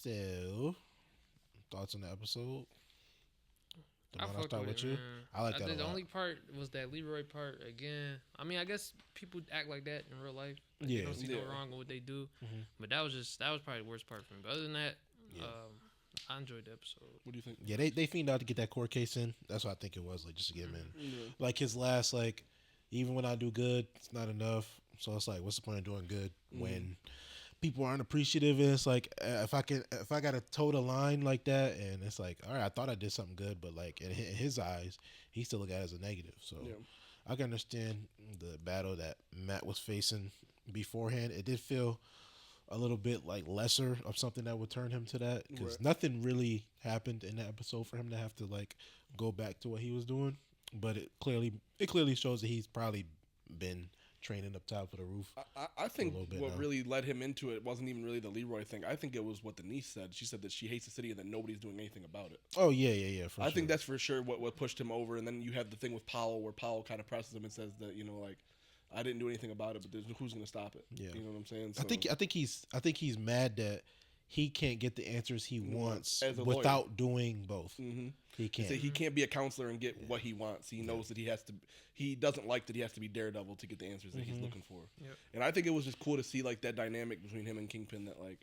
So, thoughts on the episode? I'll start with you. I like that a lot. The only part was that Leroy part again. I mean, I guess people act like that in real life. Like, they don't see no wrong with what they do. Mm-hmm. But that was probably the worst part for me. But other than that, I enjoyed the episode. What do you think? Yeah, they fiend out to get that court case in. That's what I think it was, like, just to get him in. Yeah. Like his last, like, even when I do good, it's not enough. So it's like, what's the point of doing good when people aren't appreciative? And it's like, if I got to toe the line like that, and it's like, all right, I thought I did something good, but like in his eyes, he still look at it as a negative. So I can understand the battle that Matt was facing beforehand. It did feel a little bit like lesser of something that would turn him to that, because nothing really happened in that episode for him to have to like go back to what he was doing. But it clearly shows that he's probably been training up top of the roof. I think what really led him into it wasn't even really the Leroy thing. I think it was what Denise said. She said that she hates the city and that nobody's doing anything about it. Oh yeah. I think that's for sure what pushed him over. And then you have the thing with Powell, where Powell kind of presses him and says that, you know, like, I didn't do anything about it, but who's going to stop it? Yeah. You know what I'm saying? So, I think he's mad that he can't get the answers he wants without doing both. Mm-hmm. He can't be a counselor and get what he wants. He knows that he doesn't like that he has to be Daredevil to get the answers that he's looking for. Yep. And I think it was just cool to see like that dynamic between him and Kingpin, that like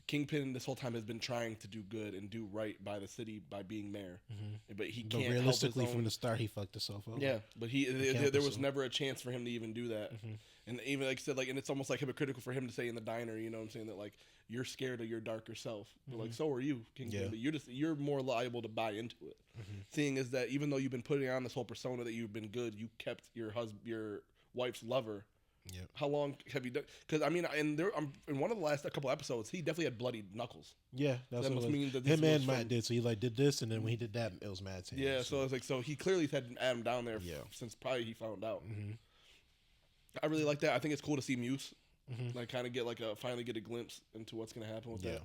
Kingpin this whole time has been trying to do good and do right by the city by being mayor. Mm-hmm. But he can't realistically from the start he fucked himself up. Yeah, but there was never a chance for him to even do that. Mm-hmm. And even like I said, like, and it's almost like hypocritical for him to say in the diner, you know what I'm saying, that like you're scared of your darker self. But like, so are you, Kingpin. Yeah. But you're more liable to buy into it. Mm-hmm. Seeing is that even though you've been putting on this whole persona that you've been good, you kept your wife's lover. Yep. How long have you done? Because I mean, in one of the last couple episodes, he definitely had bloody knuckles. Yeah, that's what mean that him and Matt did. So he like did this, and then when he did that, it was Matt's hand. Yeah, so it's like, so he clearly had Adam down there since probably he found out. Mm-hmm. I really like that. I think it's cool to see Muse, like kind of finally get a glimpse into what's going to happen with that.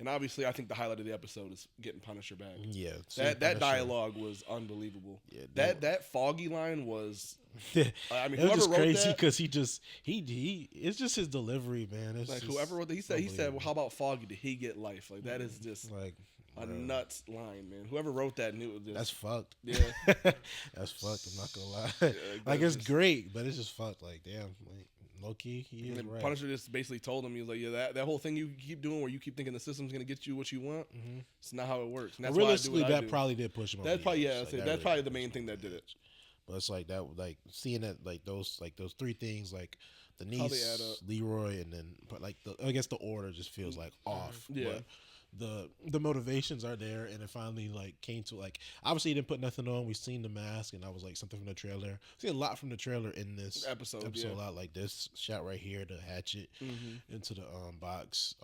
And obviously, I think the highlight of the episode is getting Punisher back. Yeah, that dialogue was unbelievable. Yeah, that Foggy line was. I mean, it was just crazy because he it's just his delivery, man. It's like whoever wrote that, he said, well, how about Foggy? Did he get life? Like that is just like a nuts line, man. Whoever wrote that knew it. That's fucked. Yeah, that's fucked. I'm not gonna lie. Like it's great, but it's just fucked. Like damn, like low key, he is right. Punisher just basically told him, he was like, yeah, that whole thing you keep doing where you keep thinking the system's gonna get you what you want. Mm-hmm. It's not how it works. And that's realistically, why I do what that probably did push him. That's probably that's probably the main thing that did it. But it's like that, like seeing that, like those three things, like the niece, Leroy, and then, but like I guess the order just feels like off. Yeah. But the motivations are there, and it finally like came to like obviously he didn't put nothing on. We seen the mask, and I was like something from the trailer. See a lot from the trailer in this episode. A lot like this shot right here, the hatchet into the box.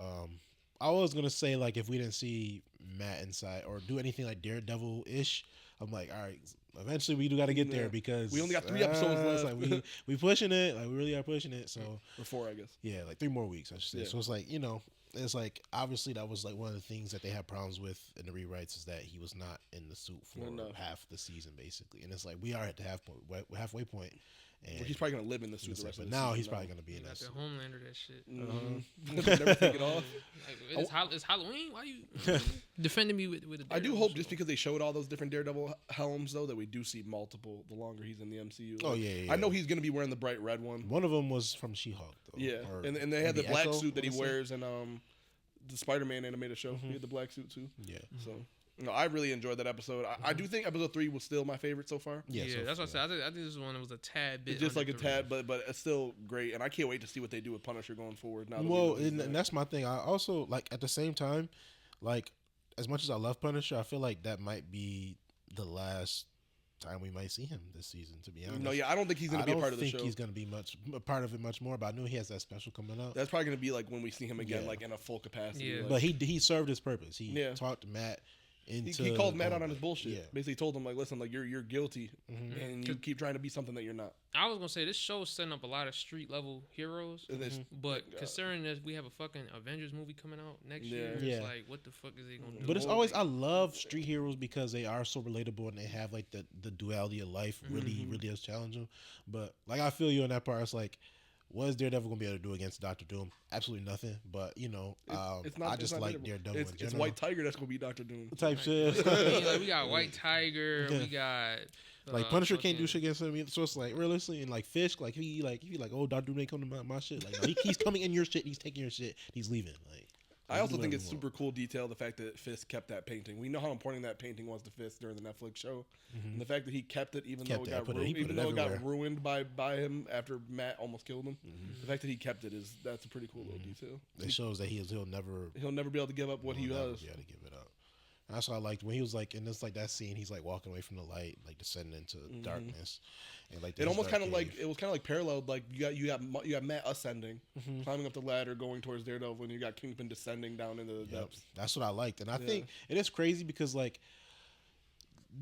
I was gonna say like if we didn't see Matt inside or do anything like Daredevil ish, I'm like, all right, eventually we do got to get there because we only got 3 episodes left. Like we pushing it, like we really are pushing it. So or 4, I guess. Yeah, like 3 more weeks, I should say. Yeah. So it's like, you know, it's like obviously that was like one of the things that they had problems with in the rewrites is that he was not in the suit for half the season basically, and it's like we are at the halfway point. And he's probably gonna live in the suit the rest of the season. Now he's probably gonna be in that suit. Homelander, that shit. Never take it off. Like, it's Halloween. Why you defending me with a I do hope just because they showed all those different Daredevil helms though that we do see multiple the longer he's in the MCU. Oh yeah. I know he's gonna be wearing the bright red one. One of them was from She-Hulk though. Yeah, and they had the black suit that he wears in the Spider-Man animated show. He had the black suit too. Yeah. So. No, I really enjoyed that episode. I do think episode 3 was still my favorite so far. Yeah, that's what I said. I think this one was a tad bit. It's just like a tad, but it's still great, and I can't wait to see what they do with Punisher going forward. Now and that's my thing. I also like at the same time, like as much as I love Punisher, I feel like that might be the last time we might see him this season. To be honest, no, I don't think he's going to be a part of the show. I don't think he's going to be a part of it much more. But I know he has that special coming up. That's probably going to be like when we see him again, like in a full capacity. Yeah. Like. But he served his purpose. He talked to Matt. He called Matt out on his bullshit. Yeah. Basically told him like, listen, like you're guilty, and you keep trying to be something that you're not. I was gonna say this show is setting up a lot of street level heroes, but considering that we have a fucking Avengers movie coming out next year, it's like what the fuck is he gonna do? But it's always I love street heroes because they are so relatable and they have like the duality of life really does challenge them. But like I feel you on that part. It's like what is Daredevil gonna be able to do against Doctor Doom? Absolutely nothing. But you know, I just like Daredevil. It's White Tiger that's gonna be Doctor Doom type shit. Like we got White Tiger. We got. Like Punisher can't do shit against him, so it's like realistically, and like Fisk, like he like, oh, Doctor Doom ain't come to my shit. Like no, he's coming in your shit, he's taking your shit, he's leaving. Like I also think it's super cool detail the fact that Fisk kept that painting. We know how important that painting was to Fisk during the Netflix show, and the fact that he kept it even though it got ruined by him after Matt almost killed him. The fact that he kept it that's a pretty cool little detail. It shows that he'll never be able to give up what he was. Be able to give it up. That's what I liked when he was like in this like that scene. He's like walking away from the light, like descending into darkness, and like it almost kind of like it was kind of like paralleled. Like you got Matt ascending, climbing up the ladder, going towards Daredevil, and you got Kingpin descending down into the depths. That's what I liked, and I think it is crazy because like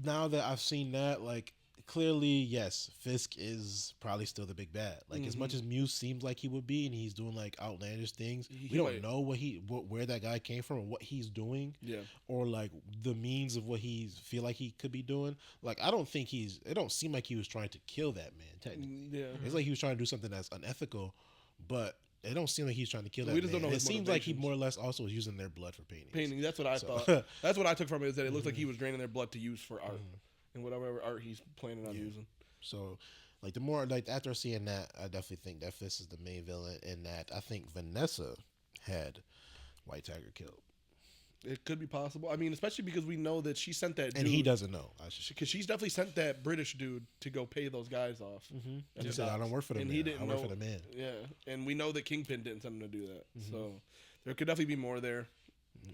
now that I've seen that, like clearly, yes, Fisk is probably still the big bad. Like as much as Muse seems like he would be, and he's doing like outlandish things, we don't know where that guy came from or what he's doing, or like the means of what he feel like he could be doing. Like I don't think it don't seem like he was trying to kill that man. Technically, it's like he was trying to do something that's unethical, but it don't seem like he's trying to kill that man. Don't know it seems like he more or less also was using their blood for painting. That's what I thought. That's what I took from it, is that it looks like he was draining their blood to use for art. And whatever art he's planning on using. So, like the more like after seeing that, I definitely think that Fisk is the main villain, and that I think Vanessa had White Tiger killed. It could be possible. I mean, especially because we know that she sent that dude. And he doesn't know. Because she's definitely sent that British dude to go pay those guys off. And he said, I don't work for the man. He didn't work for the man. Yeah. And we know that Kingpin didn't send him to do that. So there could definitely be more there.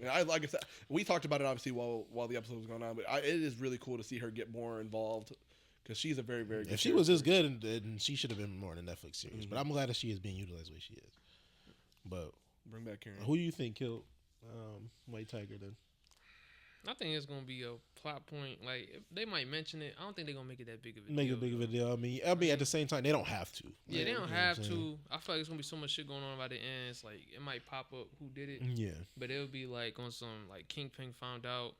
And like I said, we talked about it obviously while the episode was going on, but it is really cool to see her get more involved because she's a very, very good. If she was this good, and she should have been more in the Netflix series. But I'm glad that she is being utilized the way she is. But bring back Karen. Who do you think killed White Tiger then? I think it's gonna be a plot point. Like they might mention it. I don't think they're gonna make it that big of a deal. Make a big of a deal. I mean, at the same time, they don't have to. Yeah, they don't have to. I feel like it's gonna be so much shit going on by the end. It's like it might pop up who did it. Yeah. But it'll be like on some like Kingpin found out,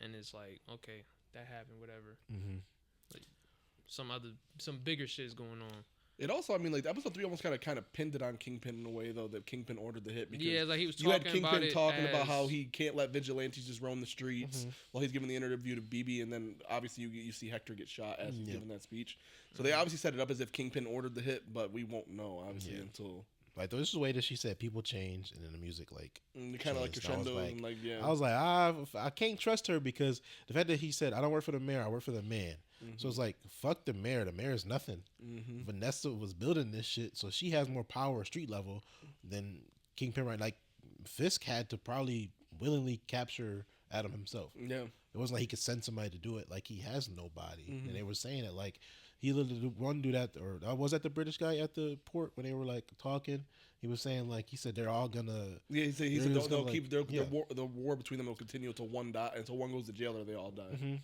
and it's like okay, that happened, whatever. Like some bigger shit is going on. It also, I mean, like episode 3 almost kind of pinned it on Kingpin in a way, though, that Kingpin ordered the hit. Because like he was talking about how he can't let vigilantes just roam the streets while he's giving the interview to BB, and then obviously you see Hector get shot as he's giving that speech. So they obviously set it up as if Kingpin ordered the hit, but we won't know obviously until. Like this is the way that she said people change, and then the music like kind of like crescendo, and like I was like I can't trust her because the fact that he said I don't work for the mayor, I work for the man. So it's like fuck the mayor. The mayor is nothing. Vanessa was building this shit, so she has more power street level than Kingpin. Right, like Fisk had to probably willingly capture Adam himself. Yeah, it wasn't like he could send somebody to do it. Like he has nobody, and they were saying it like. He literally one dude was that the British guy at the port when they were like talking. He was saying like he said they're all gonna. Yeah, he said they'll keep the war between them will continue until one goes to jail or they all die.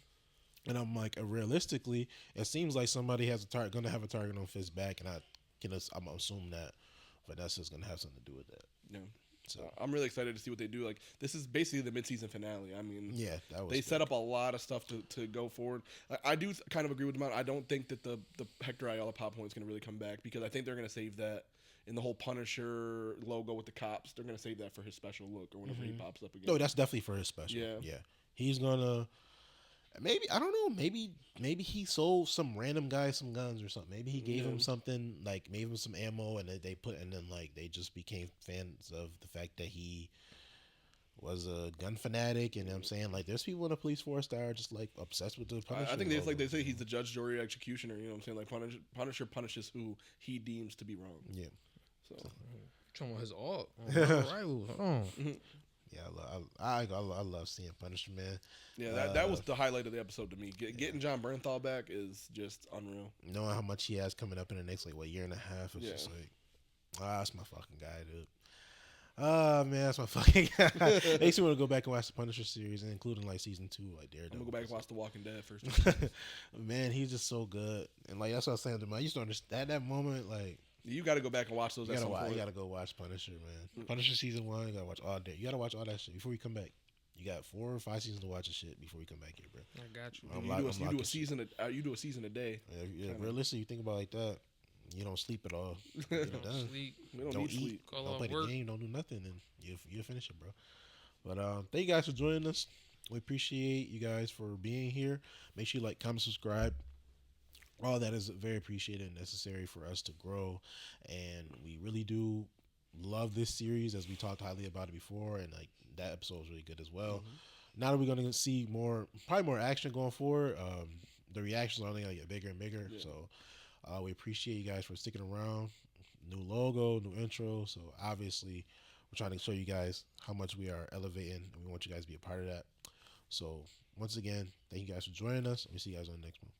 And I'm like, realistically, it seems like somebody has gonna have a target on Fisk's back, and I'm assuming that Vanessa's gonna have something to do with that. Yeah. So I'm really excited to see what they do. Like this is basically the mid-season finale. I mean, they set up a lot of stuff to go forward. I do kind of agree with them. I don't think that the Hector Ayala pop point is going to really come back because I think they're going to save that in the whole Punisher logo with the cops. They're going to save that for his special look or whenever he pops up again. No, that's definitely for his special. Yeah. He's gonna. Maybe I don't know. Maybe he sold some random guy some guns or something. Maybe he gave him something like maybe him some ammo, and then like they just became fans of the fact that he was a gun fanatic. And I'm saying like there's people in the police force that are just like obsessed with the Punisher. I think they say he's the judge, jury, executioner. You know what I'm saying? Like Punisher punishes who he deems to be wrong. Yeah. So talking about his all right. Yeah, I love seeing Punisher, man. Yeah, that was the highlight of the episode to me. Getting John Bernthal back is just unreal. Knowing how much he has coming up in the next year and a half, it's just like, that's my fucking guy, dude. Man, that's my fucking guy. Makes me want to go back and watch the Punisher series, including like season 2, like Daredevil. I'm gonna go back and watch The Walking Dead first. Man, he's just so good, and like that's what I was saying to him. I used to understand that moment, like. You got to go back and watch those. You got to go watch Punisher, man. Punisher season 1. You got to watch all day. You got to watch all that shit before you come back. You got 4 or 5 seasons to watch the shit before you come back here, bro. I got you. You do a season a day. Yeah, realistically, you think about it like that. you don't sleep at all. Don't sleep. We don't Don't need eat. sleep. Call Don't off play work. the game. Don't do nothing, and you'll finish it, bro. But thank you guys for joining us. We appreciate you guys for being here. Make sure you like, comment, subscribe. All that is very appreciated and necessary for us to grow, and we really do love this series, as we talked highly about it before, and like that episode was really good as well. Now that we're gonna see probably more action going forward, the reactions are only gonna get bigger and bigger. Yeah. So we appreciate you guys for sticking around. New logo, new intro. So obviously we're trying to show you guys how much we are elevating, and we want you guys to be a part of that. So once again, thank you guys for joining us. We'll see you guys on the next one.